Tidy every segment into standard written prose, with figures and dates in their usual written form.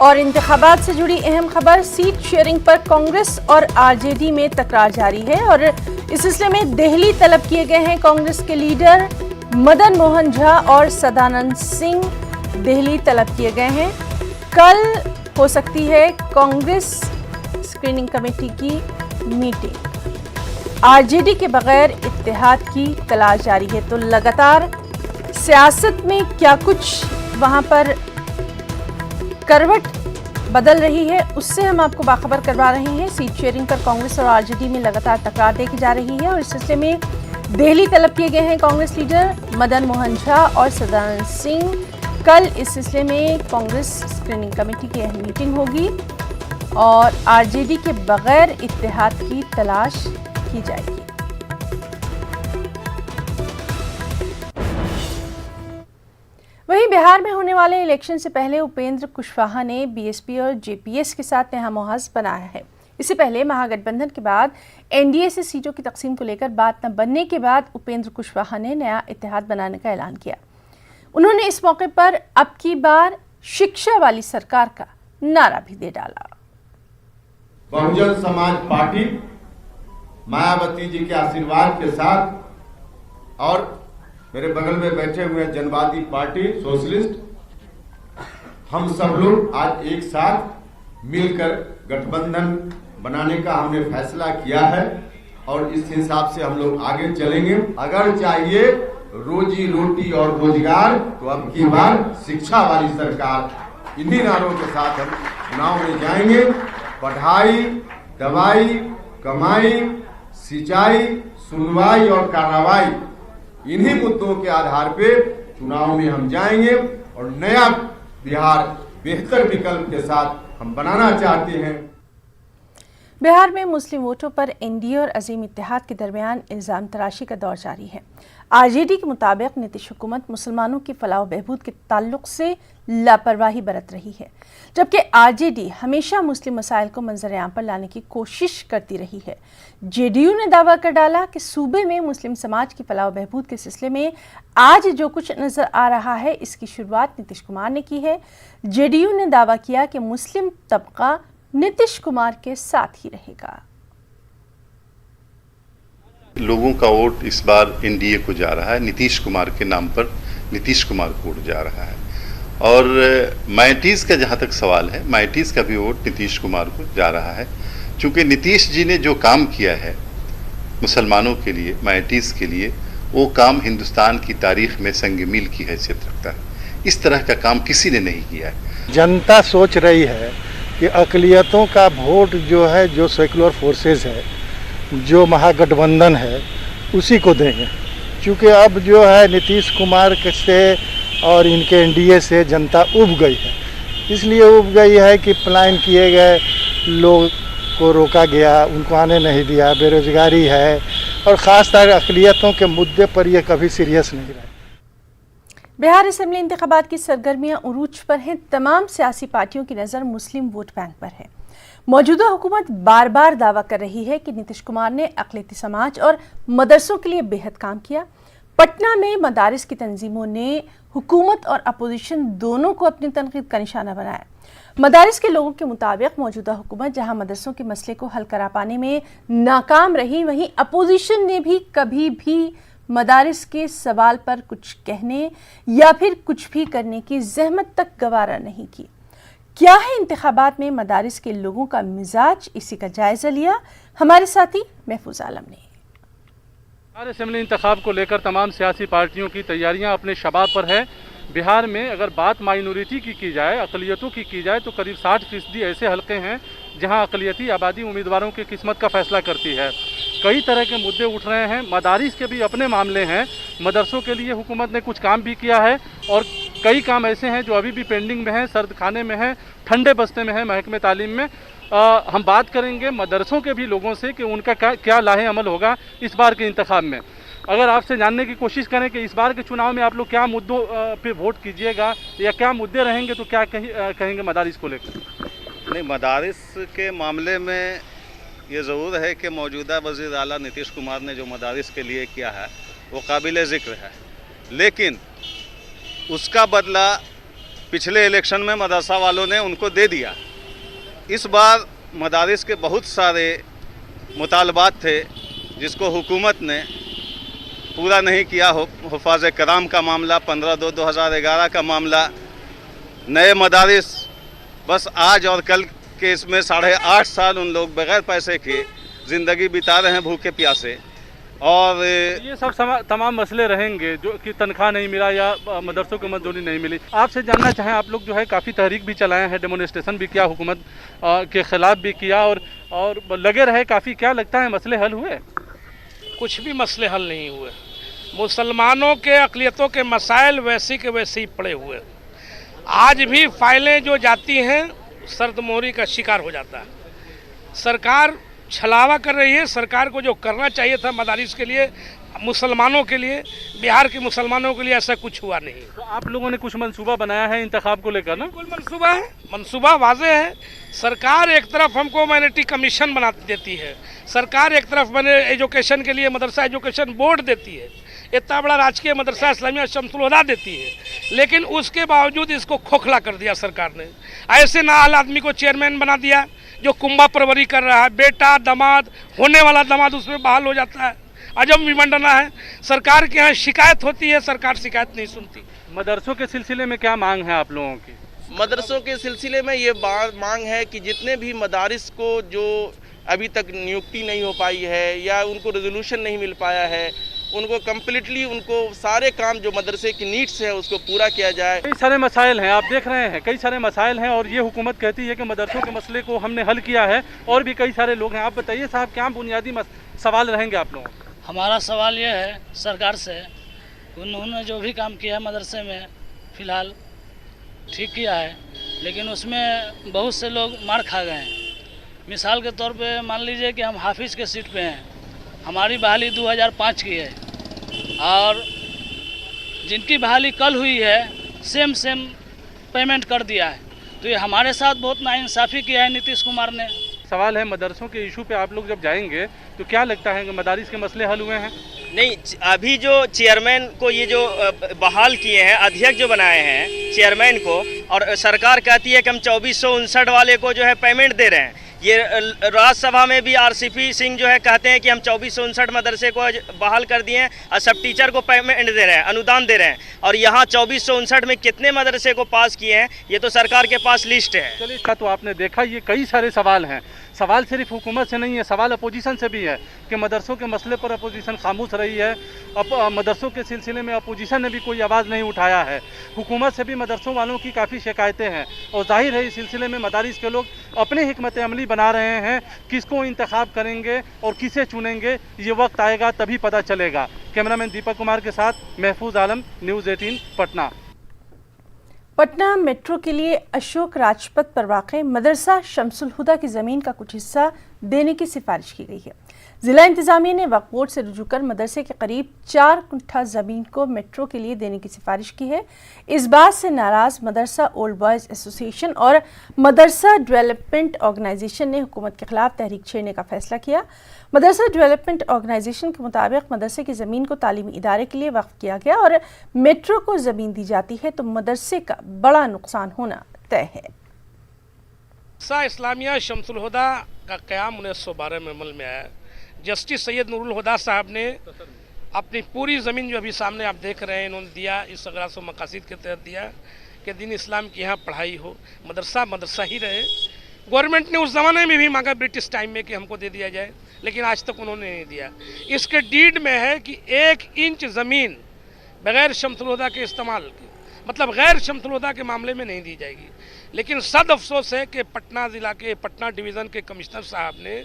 और इंतखाबात से जुड़ी अहम खबर, सीट शेयरिंग पर कांग्रेस और आरजेडी में तकरार जारी है और इस सिलसिले में दिल्ली तलब किए गए हैं कांग्रेस के लीडर मदन मोहन झा और सदानंद सिंह दिल्ली तलब किए गए हैं। कल हो सकती है कांग्रेस स्क्रीनिंग कमेटी की मीटिंग। आरजेडी के बगैर इत्तेहाद की तलाश जारी है। तो लगातार सियासत में क्या कुछ वहां पर करवट बदल रही है, उससे हम आपको बाखबर करवा रहे हैं। सीट शेयरिंग पर कांग्रेस और आरजेडी में लगातार तकरार देखी जा रही है और इस सिलसिले में दिल्ली तलब किए गए हैं कांग्रेस लीडर मदन मोहन झा और सदानंद सिंह। कल इस सिलसिले में कांग्रेस स्क्रीनिंग कमेटी की अहम मीटिंग होगी और आरजेडी के बगैर इत्तेहाद की तलाश की जाएगी। वहीं बिहार में होने वाले इलेक्शन से पहले उपेंद्र कुशवाहा ने बीएसपी और जेपीएस के साथ नया मुआहदा बनाया है। इससे पहले महागठबंधन के बाद एनडीए से सीटों की तकसीम को लेकर बात न बनने के बाद उपेंद्र कुशवाहा ने नया इत्तेहाद बनाने का ऐलान किया। उन्होंने इस मौके पर अब की बार शिक्षा वाली सरकार का नारा भी दे डाला। बहुजन समाज पार्टी मायावती जी के आशीर्वाद के साथ और मेरे बगल में बैठे हुए जनवादी पार्टी सोशलिस्ट, हम सब लोग आज एक साथ मिलकर गठबंधन बनाने का हमने फैसला किया है और इस हिसाब से हम लोग आगे चलेंगे। अगर चाहिए रोजी रोटी और रोजगार तो अब की बार शिक्षा वाली सरकार, इन्हीं नारों के साथ हम चुनाव में जाएंगे। पढ़ाई, दवाई, कमाई, सिंचाई, सुनवाई और कार्रवाई, इन्हीं मुद्दों के आधार पे चुनाव में हम जाएंगे और नया बिहार बेहतर विकल्प के साथ हम बनाना चाहते हैं। बिहार में मुस्लिम वोटों पर एनडीए और अजीम इत्तेहाद के दरमियान इल्जाम तराशी का दौर जारी है। आरजेडी के मुताबिक नीतीश हुकूमत मुसलमानों की फलाह बहबूद के ताल्लुक से लापरवाही बरत रही है, जबकि आरजेडी हमेशा मुस्लिम मसाइल को मंजर-ए-आम पर लाने की कोशिश करती रही है। जेडीयू ने दावा कर डाला कि सूबे में मुस्लिम समाज की फलाह बहबूद के सिलसिले में आज जो कुछ नजर आ रहा है, इसकी शुरुआत नीतीश कुमार ने की है। जेडीयू ने दावा किया कि मुस्लिम तबका नीतीश कुमार के साथ ही रहेगा। लोगों का वोट इस बार एनडीए को जा रहा है, नीतीश कुमार के नाम पर नीतीश कुमार को वोट जा रहा है। और माइनॉरिटीज़ का जहाँ तक सवाल है, माइनॉरिटीज़ का भी वोट नीतीश कुमार को जा रहा है, क्योंकि नीतीश जी ने जो काम किया है मुसलमानों के लिए, माइनॉरिटीज़ के लिए, वो काम हिंदुस्तान की तारीख में संग मील की हैसियत रखता है। इस तरह का काम किसी ने नहीं किया है। जनता सोच रही है कि अक़लियतों का वोट जो है, जो सेकुलर फोर्सेस है, जो महागठबंधन है, उसी को देंगे। क्योंकि अब जो है नीतीश कुमार से और इनके एनडीए से जनता उब गई है। इसलिए उब गई है कि प्लान किए गए लोग को रोका गया, उनको आने नहीं दिया, बेरोजगारी है और ख़ासतौर अक़लियतों के मुद्दे पर ये कभी सीरियस नहीं रहे। बिहार असेंबली इंतखाबात की सरगर्मियां उरूज पर हैं। तमाम सियासी पार्टियों की नज़र मुस्लिम वोट बैंक पर है। मौजूदा हुकूमत बार बार दावा कर रही है कि नीतीश कुमार ने अक़लियती समाज और मदरसों के लिए बेहद काम किया। पटना में मदारिस की तंजीमों ने हुकूमत और अपोजिशन दोनों को अपनी तनकीद का निशाना बनाया। मदारिस के लोगों के मुताबिक मौजूदा हुकूमत जहां मदरसों के मसले को हल करा पाने में नाकाम रही, वहीं अपोजिशन ने भी कभी भी मदारिस के सवाल पर कुछ कहने या फिर कुछ भी करने की जहमत तक गवारा नहीं की। क्या है इंतखाबात में मदारिस के लोगों का मिजाज, इसी का जायजा लिया हमारे साथी महफूज आलम ने। बिहार असेंबली इंतखाब को लेकर तमाम सियासी पार्टियों की तैयारियां अपने शबाब पर है। बिहार में अगर बात माइनॉरिटी की जाए, अक़लियतों की जाए, तो करीब 60% ऐसे हलके हैं जहां अक़लियती आबादी उम्मीदवारों की किस्मत का फैसला करती है। कई तरह के मुद्दे उठ रहे हैं। मदारिस के भी अपने मामले हैं। मदरसों के लिए हुकूमत ने कुछ काम भी किया है और कई काम ऐसे हैं जो अभी भी पेंडिंग में हैं, सर्द खाने में हैं, ठंडे बस्ते में हैं महकमे तालीम में। हम बात करेंगे मदरसों के भी लोगों से कि उनका क्या लाहे अमल होगा इस बार के इंतखाब में। अगर आपसे जानने की कोशिश करें कि इस बार के चुनाव में आप लोग क्या मुद्दों पे वोट कीजिएगा या क्या मुद्दे रहेंगे, तो क्या कहेंगे मदारिस को लेकर? नहीं, मदारिस के मामले में ये ज़रूर है कि मौजूदा वज़ीर आला नीतीश कुमार ने जो मदारिस के लिए किया है वो काबिल ज़िक्र है, लेकिन उसका बदला पिछले इलेक्शन में मदरसा वालों ने उनको दे दिया। इस बार मदारिस के बहुत सारे मुतालबात थे जिसको हुकूमत ने पूरा नहीं किया। हुफ़ाज़ कराम का मामला, 15/2/2011 का मामला, नए मदारिस, बस आज और कल के इसमें 8.5 साल उन लोग बग़ैर पैसे के ज़िंदगी बिता रहे हैं, भूखे प्यासे। और ये सब तमाम मसले रहेंगे जो कि तनख्वाह नहीं मिला या मदरसों को मजदूरी नहीं मिली। आपसे जानना चाहें, आप लोग जो है काफ़ी तहरीक भी चलाए हैं, डेमोन्स्ट्रेशन भी किया, हुकूमत के ख़िलाफ़ भी किया और लगे रहे काफ़ी, क्या लगता है मसले हल हुए? कुछ भी मसले हल नहीं हुए। मुसलमानों के अक़लियतों के मसाइल वैसे के वैसे ही पड़े हुए। आज भी फाइलें जो जाती हैं सर्दमोहरी का शिकार हो जाता है। सरकार छलावा कर रही है। सरकार को जो करना चाहिए था मदारिस के लिए, मुसलमानों के लिए, बिहार के मुसलमानों के लिए, ऐसा कुछ हुआ नहीं। तो आप लोगों ने कुछ मंसूबा बनाया है इंतखाब को लेकर ना? बिल्कुल मंसूबा है, मंसूबा वाज़े है। सरकार एक तरफ हमको माइनॉरिटी कमीशन बना देती है, सरकार एक तरफ मैंने एजुकेशन के लिए मदरसा एजुकेशन बोर्ड देती है, इतना बड़ा राजकीय मदरसा इस्लामिया शम्सुल हुदा देती है, लेकिन उसके बावजूद इसको खोखला कर दिया सरकार ने। ऐसे नाअहल आदमी को चेयरमैन बना दिया जो कुंभा परवरी कर रहा है, बेटा दामाद, होने वाला दामाद उसमें बहाल हो जाता है। अजब विडंबना है। सरकार के यहाँ शिकायत होती है, सरकार शिकायत नहीं सुनती। मदरसों के सिलसिले में क्या मांग है आप लोगों की? मदरसों के सिलसिले में ये मांग है कि जितने भी मदारिस को जो अभी तक नियुक्ति नहीं हो पाई है या उनको रेजोल्यूशन नहीं मिल पाया है, उनको कम्प्लीटली उनको सारे काम जो मदरसे की नीड्स है उसको पूरा किया जाए। कई सारे मसाइल हैं, आप देख रहे हैं कई सारे मसाइल हैं और ये हुकूमत कहती है कि मदरसों के मसले को हमने हल किया है और भी कई सारे लोग हैं। आप बताइए साहब, क्या बुनियादी सवाल रहेंगे आप लोगों? हमारा सवाल ये है सरकार से, उन्होंने जो भी काम किया है मदरसे में फ़िलहाल ठीक किया है, लेकिन उसमें बहुत से लोग मार खा गए हैं। मिसाल के तौर पे मान लीजिए कि हम हाफिज़ के सीट पे हैं, हमारी बहाली 2005 की है और जिनकी बहाली कल हुई है सेम पेमेंट कर दिया है। तो ये हमारे साथ बहुत नाइंसाफ़ी किया है नीतीश कुमार ने। सवाल है मदरसों के इशू पे आप लोग जब जाएंगे तो क्या लगता है कि मदारिस के मसले हल हुए हैं? नहीं, अभी जो चेयरमैन को ये जो बहाल किए हैं, अध्यक्ष जो बनाए हैं चेयरमैन को, और सरकार कहती है कि हम 2459 वाले को जो है पेमेंट दे रहे हैं। ये राज्यसभा में भी RCP सिंह जो है कहते हैं कि हम 2459 मदरसे को बहाल कर दिए हैं और सब टीचर को पेमेंट दे रहे हैं, अनुदान दे रहे हैं। और यहाँ 2459 में कितने मदरसे को पास किए हैं ये तो सरकार के पास लिस्ट है। चलिए, इसका तो आपने देखा, ये कई सारे सवाल हैं। सवाल सिर्फ हुकूमत से नहीं है, सवाल अपोजिशन से भी है कि मदरसों के मसले पर अपोजिशन खामोश रही है। अब मदरसों के सिलसिले में अपोजिशन ने भी कोई आवाज़ नहीं उठाया है। हुकूमत से भी मदरसों वालों की काफ़ी शिकायतें हैं और जाहिर है इस सिलसिले में मदारिस के लोग अपनी हिकमत अमली बना रहे हैं। किसको इंतखाब करेंगे और किसे चुनेंगे ये वक्त आएगा तभी पता चलेगा। कैमरामैन दीपक कुमार के साथ महफूज आलम, न्यूज़ 18 पटना। पटना मेट्रो के लिए अशोक राजपथ पर वाक़ मदरसा शम्सुल हुदा की ज़मीन का कुछ हिस्सा देने की सिफारिश की गई है। ज़िला इंतज़ामिया ने वक्फ बोर्ड से रुजू कर मदरसे के करीब 4 कुंठा ज़मीन को मेट्रो के लिए देने की सिफारिश की है। इस बात से नाराज़ मदरसा ओल्ड बॉयज़ एसोसिएशन और मदरसा डेवलपमेंट ऑर्गेनाइजेशन ने हुकूमत के खिलाफ तहरीक छेड़ने का फैसला किया। मदरसा डेवलपमेंट ऑर्गेनाइजेशन के मुताबिक मदरसे की ज़मीन को तालीमी इदारे के लिए वक्फ किया गया और मेट्रो को ज़मीन दी जाती है तो मदरसे का बड़ा नुकसान होना तय है। इस्लामिया शम्सुल हुदा का क़याम 1912 में अमल में आया। जस्टिस सैयद नूरुल हुदा साहब ने अपनी पूरी ज़मीन जो अभी सामने आप देख रहे हैं इन्होंने दिया, इस अगरास व मकासिद के तहत दिया कि दीन इस्लाम की यहाँ पढ़ाई हो, मदरसा मदरसा ही रहे। गवर्नमेंट ने उस ज़माने में भी मांगा ब्रिटिश टाइम में कि हमको दे दिया जाए, लेकिन आज तक उन्होंने नहीं दिया। इसके डीड में है कि 1 इंच ज़मीन बग़ैर शम्सुल हुदा के इस्तेमाल के, मतलब गैर शम्सुल हुदा के मामले में नहीं दी जाएगी। लेकिन सद अफसोस है कि पटना ज़िला के पटना डिवीज़न के कमिश्नर साहब ने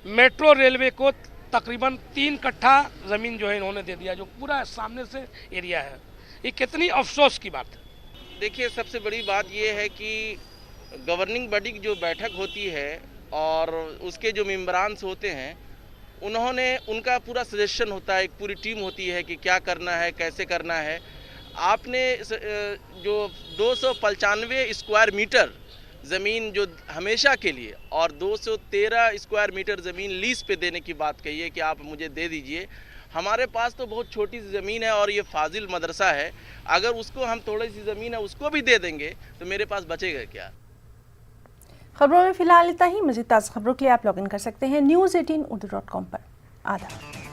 मेट्रो रेलवे को तकरीबन 3 कट्ठा ज़मीन जो है इन्होंने दे दिया, जो पूरा सामने से एरिया है। ये कितनी अफसोस की बात है। देखिए, सबसे बड़ी बात ये है कि गवर्निंग बॉडी की जो बैठक होती है और उसके जो मेंबरान होते हैं, उनका पूरा सजेशन होता है, एक पूरी टीम होती है कि क्या करना है, कैसे करना है। आपने जो 295 स्क्वायर मीटर ज़मीन जो हमेशा के लिए और 213 स्क्वायर मीटर ज़मीन लीज पे देने की बात कही है कि आप मुझे दे दीजिए। हमारे पास तो बहुत छोटी सी ज़मीन है और ये फाजिल मदरसा है, अगर उसको हम थोड़ी सी ज़मीन है उसको भी दे देंगे तो मेरे पास बचेगा क्या। खबरों में फिलहाल इतना ही। मज़ीद ताज़ा खबरों के लिए आप लॉगिन कर सकते हैं news18urdu.com पर। आदाब।